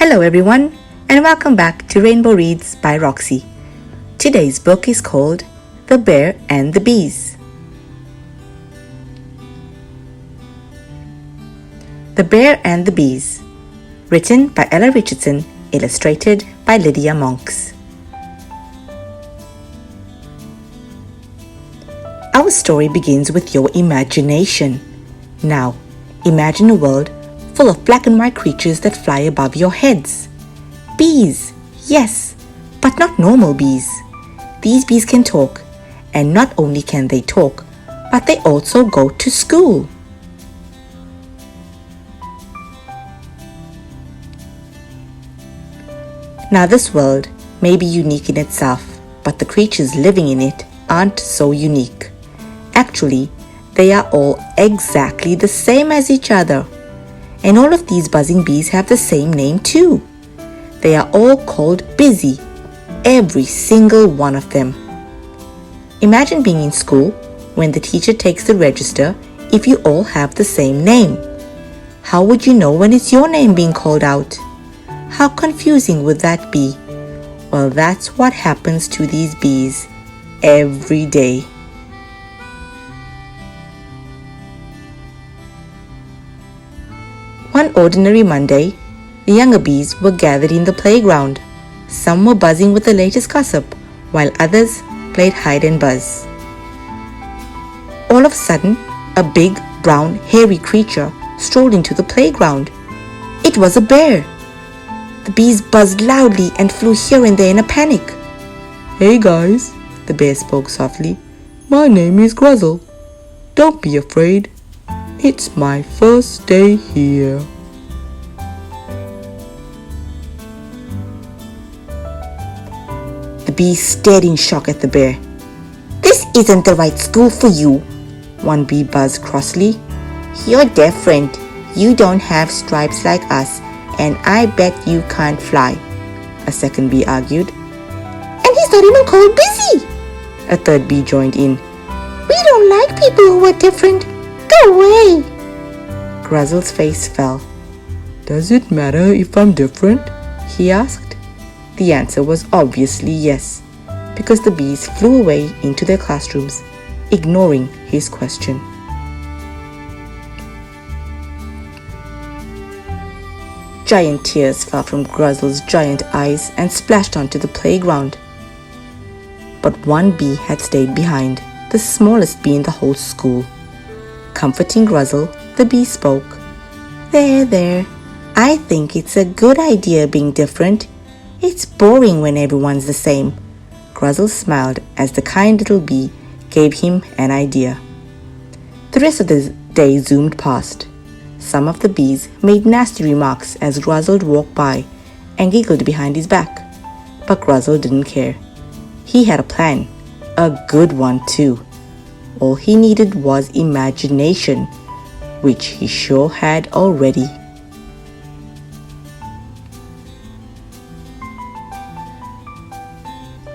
Hello everyone, and welcome back to Rainbow Reads by Roxy. Today's book is called The Bear and the Bees. The Bear and the Bees, written by Ella Richardson, illustrated by Lydia Monks. Our story begins with your imagination. Now, imagine a world full of black and white creatures that fly above your heads. Bees, yes, but not normal bees. These bees can talk, and not only can they talk, but they also go to school. Now this world may be unique in itself, but the creatures living in it aren't so unique. Actually, they are all exactly the same as each other. And all of these buzzing bees have the same name too. They are all called busy, every single one of them. Imagine being in school when the teacher takes the register if you all have the same name. How would you know when it's your name being called out? How confusing would that be? Well, that's what happens to these bees every day. One ordinary Monday, the younger bees were gathered in the playground. Some were buzzing with the latest gossip, while others played hide and buzz. All of a sudden, a big, brown, hairy creature strolled into the playground. It was a bear. The bees buzzed loudly and flew here and there in a panic. "Hey guys," the bear spoke softly. "My name is Gruzzle. Don't be afraid. It's my first day here." The bees stared in shock at the bear. "This isn't the right school for you," one bee buzzed crossly. "You're different. You don't have stripes like us, and I bet you can't fly," a second bee argued. "And he's not even called busy," a third bee joined in. "We don't like people who are different. Go away." Gruzzle's face fell. "Does it matter if I'm different?" he asked. The answer was obviously yes, because the bees flew away into their classrooms, ignoring his question. Giant tears fell from Gruzzle's giant eyes and splashed onto the playground. But one bee had stayed behind, the smallest bee in the whole school. Comforting Gruzzle, the bee spoke. There. I think it's a good idea being different. It's boring when everyone's the same." Gruzzle smiled as the kind little bee gave him an idea. The rest of the day zoomed past. Some of the bees made nasty remarks as Gruzzle walked by and giggled behind his back. But Gruzzle didn't care. He had a plan, a good one too. All he needed was imagination, which he sure had already.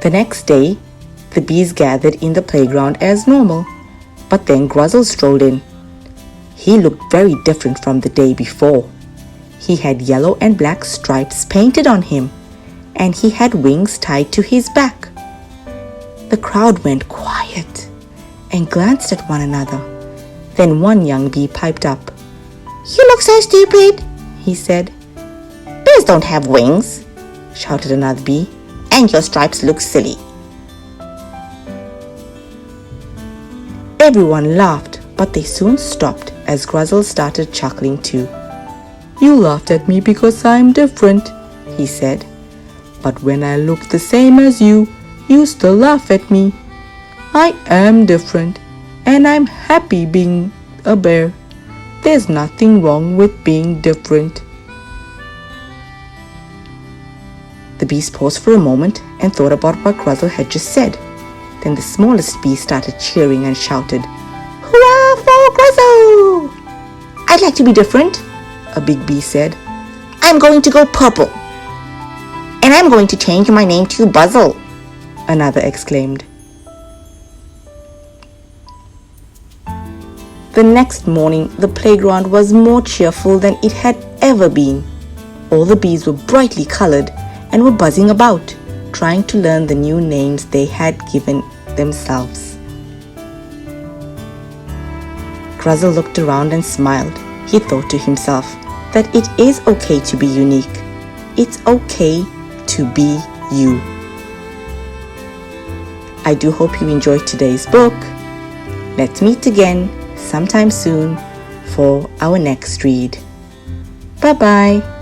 The next day, the bees gathered in the playground as normal, but then Gruzzle strolled in. He looked very different from the day before. He had yellow and black stripes painted on him, and he had wings tied to his back. The crowd went quiet and glanced at one another. Then one young bee piped up. "You look so stupid," he said. "Bears don't have wings," shouted another bee. "And your stripes look silly." Everyone laughed, but they soon stopped as Gruzzle started chuckling too. "You laughed at me because I'm different," he said. "But when I look the same as you still laugh at me. I am different, and I'm happy being a bear. There's nothing wrong with being different." The bees paused for a moment and thought about what Gruzzle had just said. Then the smallest bee started cheering and shouted, "Hurrah for Gruzzle!" "I'd like to be different," a big bee said. "I'm going to go purple. And I'm going to change my name to Buzzle," another exclaimed. The next morning, the playground was more cheerful than it had ever been. All the bees were brightly colored and were buzzing about, trying to learn the new names they had given themselves. Gruzzle looked around and smiled. He thought to himself that it is okay to be unique. It's okay to be you. I do hope you enjoyed today's book. Let's meet again sometime soon for our next read. Bye-bye.